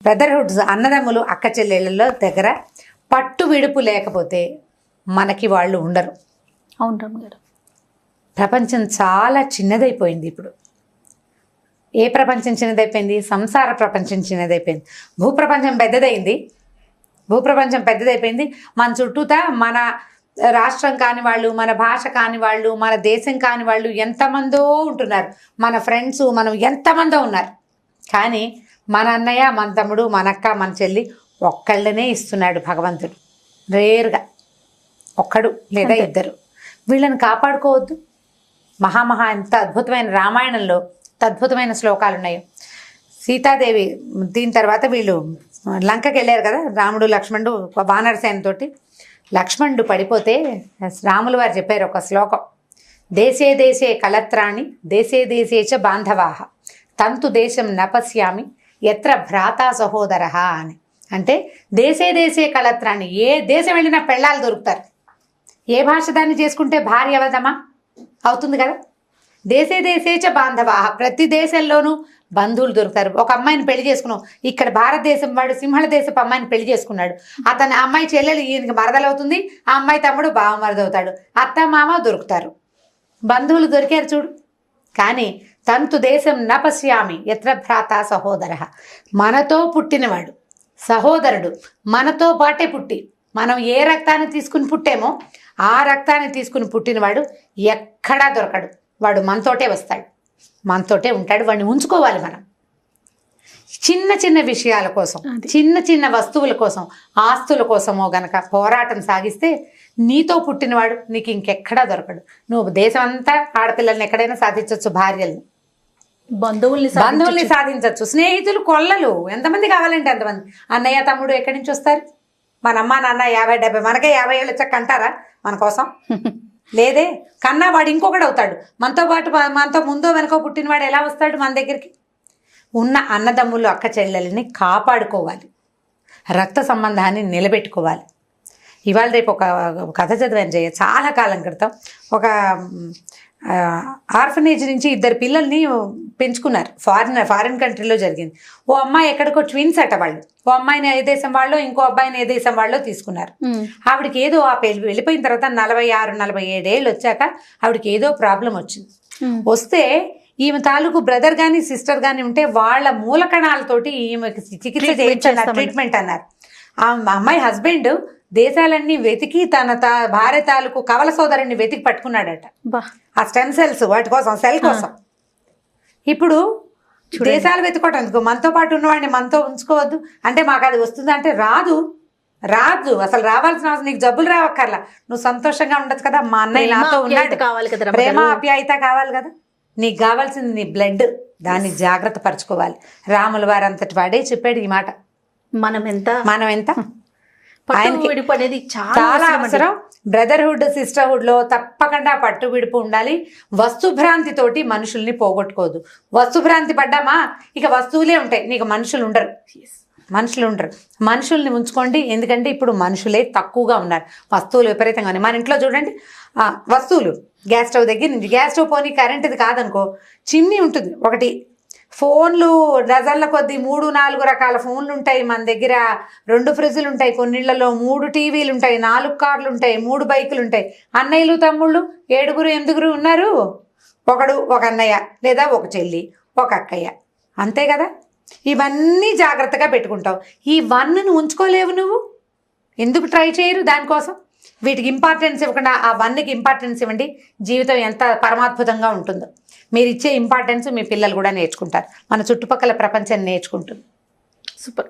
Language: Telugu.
బ్రదర్హుడ్స్ అన్నదమ్ములు అక్క చెల్లెళ్ళలో దగ్గర పట్టు విడుపు లేకపోతే మనకి వాళ్ళు ఉండరు. అవును రమ్య గారు. ప్రపంచం చాలా చిన్నదైపోయింది ఇప్పుడు. ఏ ప్రపంచం చిన్నదైపోయింది? సంసార ప్రపంచం చిన్నదైపోయింది. భూప్రపంచం పెద్దదైపోయింది. మన చుట్టూతా మన రాష్ట్రం కాని వాళ్ళు, మన భాష కాని వాళ్ళు, మన దేశం కాని వాళ్ళు ఎంతమందో ఉంటున్నారు. మన ఫ్రెండ్స్ మనం ఎంతమందో ఉన్నారు. కానీ మన అన్నయ్య, మన తమ్ముడు, మన అక్క, మన చెల్లి ఒక్కళ్ళనే ఇస్తున్నాడు భగవంతుడు. రేరుగా ఒక్కడు లేదా ఇద్దరు. వీళ్ళని కాపాడుకోవద్దు. మహామహా ఎంత అద్భుతమైన రామాయణంలో అద్భుతమైన శ్లోకాలు ఉన్నాయి. సీతాదేవి దీని తర్వాత వీళ్ళు లంకకి వెళ్ళారు కదా, రాముడు లక్ష్మణుడు వానరసేనతోటి. లక్ష్మణుడు పడిపోతే రాములు వారు చెప్పారు ఒక శ్లోకం, దేశే దేశే కలత్రాణి దేశే దేశే చ బాంధవాహ తంతు దేశం నపశ్యామి ఎత్ర భ్రాతా సహోదర అని. అంటే దేశే దేశే కలత్రాణి, ఏ దేశం వెళ్ళినా పెళ్ళాలు దొరుకుతారు. ఏ భాష దాన్ని చేసుకుంటే భార్య అవదమా అవుతుంది కదా. దేశే దేశేచ బాంధవా, ప్రతి దేశంలోనూ బంధువులు దొరుకుతారు. ఒక అమ్మాయిని పెళ్లి చేసుకున్నాం, ఇక్కడ భారతదేశం వాడు సింహళ దేశపు అమ్మాయిని పెళ్లి చేసుకున్నాడు. అతని అమ్మాయి చెల్లెలు ఈయనకి మరదలవుతుంది, ఆ అమ్మాయి తమ్ముడు బావ మరదవుతాడు. అత్త మామ దొరుకుతారు, బంధువులు దొరికారు చూడు. కానీ తంతు దేశం నపశ్యామి ఎత్ర భ్రాత సహోదర, మనతో పుట్టినవాడు సహోదరుడు మనతో పాటే పుట్టి, మనం ఏ రక్తాన్ని తీసుకుని పుట్టామో ఆ రక్తాన్ని తీసుకుని పుట్టినవాడు ఎక్కడా దొరకడు. వాడు మనతోటే వస్తాడు, మనతోటే ఉంటాడు. వాడిని ఉంచుకోవాలి మనం. చిన్న చిన్న విషయాల కోసం, చిన్న చిన్న వస్తువుల కోసం, ఆస్తుల కోసమో గనక పోరాటం సాగిస్తే నీతో పుట్టినవాడు నీకు ఇంకెక్కడా దొరకడు. నువ్వు దేశం అంతా ఆడపిల్లల్ని ఎక్కడైనా సాధించవచ్చు, భార్యల్ని, బంధువుల్ని సాధించవచ్చు, స్నేహితులు కొల్లలు ఎంతమంది కావాలంటే అంతమంది. అన్నయ్య తమ్ముడు ఎక్కడి నుంచి వస్తారు? మన అమ్మ నాన్న 50-70, మనకే 50 ఏళ్ళు వచ్చాక కంటారా మన కోసం? లేదే. కన్నా వాడు ఇంకొకడు అవుతాడు. మనతో పాటు మనతో ముందో వెనకో పుట్టినవాడు ఎలా వస్తాడు మన దగ్గరికి? ఉన్న అన్నదమ్ములు అక్క చెల్లెల్ని కాపాడుకోవాలి, రక్త సంబంధాన్ని నిలబెట్టుకోవాలి. ఇవాళ రేపు ఒక కథ చదివాను జయ, చాలా కాలం క్రితం. ఒక ఆర్ఫనేజ్ నుంచి 2 పిల్లల్ని పెంచుకున్నారు. ఫారిన్ కంట్రీలో జరిగింది. ఓ అమ్మాయి ఎక్కడికో ట్విన్స్ అట వాళ్ళు. ఓ అమ్మాయిని ఏ దేశం వాళ్ళు, ఇంకో అబ్బాయిని ఏ దేశం వాళ్ళు తీసుకున్నారు. ఆవిడకి ఏదో ఆ వెళ్ళిపోయిన తర్వాత 46-47 ఏళ్ళు వచ్చాక ఆవిడకి ఏదో ప్రాబ్లం వచ్చింది. వస్తే ఈమె తాలూకు బ్రదర్ కానీ సిస్టర్ కానీ ఉంటే వాళ్ళ మూలకణాలతోటి ఈమెకి చికిత్స చేయించారు, ట్రీట్మెంట్ అన్నారు. ఆ అమ్మాయి హస్బెండ్ దేశాలన్నీ వెతికి తన భార్య తాలూకు కవల సోదరుని వెతికి పట్టుకున్నాడట, ఆ స్టెమ్ సెల్స్ వాటి కోసం, సెల్ కోసం. ఇప్పుడు దేశాలు వెతుకోవటం ఎందుకు? మనతో పాటు ఉన్నవాడిని మనతో ఉంచుకోవద్దు అంటే మాకు అది వస్తుంది అంటే రాదు. అసలు రావాల్సిన అవసరం, నీకు జబ్బులు రావక్కర్లా, నువ్వు సంతోషంగా ఉండొచ్చు కదా. మా అన్నయ్య నాతో ఉన్నాడు, ప్రేమ ఆప్యాయత కావాలి కదా. నీకు కావాల్సింది నీ బ్లడ్, దాన్ని జాగ్రత్త పరచుకోవాలి. రాముల వారు అంతటి వాడే చెప్పాడు ఈ మాట. మనం ఎంత అనేది చాలా అవసరం. బ్రదర్హుడ్ సిస్టర్హుడ్ లో తప్పకుండా పట్టు విడుపు ఉండాలి. వస్తుభ్రాంతితోటి మనుషుల్ని పోగొట్టుకోదు. వస్తుభ్రాంతి పడ్డామా ఇక వస్తువులే ఉంటాయి, నీకు మనుషులు ఉండరు. మనుషుల్ని ఉంచుకోండి. ఎందుకంటే ఇప్పుడు మనుషులే తక్కువగా ఉన్నారు, వస్తువులు విపరీతంగా ఉన్నాయి. మన ఇంట్లో చూడండి, వస్తువులు గ్యాస్ స్టవ్ దగ్గర నుంచి, గ్యాస్ స్టవ్ పోనీ కరెంటుది కాదనుకో, చిమ్నీ ఉంటుంది ఒకటి, ఫోన్లు డజన్ల కొద్దీ 3-4 రకాల ఫోన్లు ఉంటాయి మన దగ్గర, 2 ఫ్రిడ్జ్లు ఉంటాయి, కొన్నిళ్లలో 3 టీవీలు ఉంటాయి, 4 కార్లు ఉంటాయి, 3 బైకులు ఉంటాయి. అన్నయ్యలు తమ్ముళ్ళు 7-8 ఉన్నారు. ఒక అన్నయ్య లేదా ఒక చెల్లి, ఒక అక్కయ్య, అంతే కదా. ఇవన్నీ జాగ్రత్తగా పెట్టుకుంటావు. ఈ 1ను ఉంచుకోలేవు నువ్వు. ఎందుకు ట్రై చేయరు దానికోసం? వీటికి ఇంపార్టెన్స్ ఇవ్వకుండా ఆ 1కి ఇంపార్టెన్స్ ఇవ్వండి. జీవితం ఎంత పరమాద్భుతంగా ఉంటుందో. మీరు ఇచ్చే ఇంపార్టెన్స్ మీ పిల్లలు కూడా నేర్చుకుంటారు, మన చుట్టుపక్కల ప్రపంచాన్ని నేర్చుకుంటుంది. సూపర్.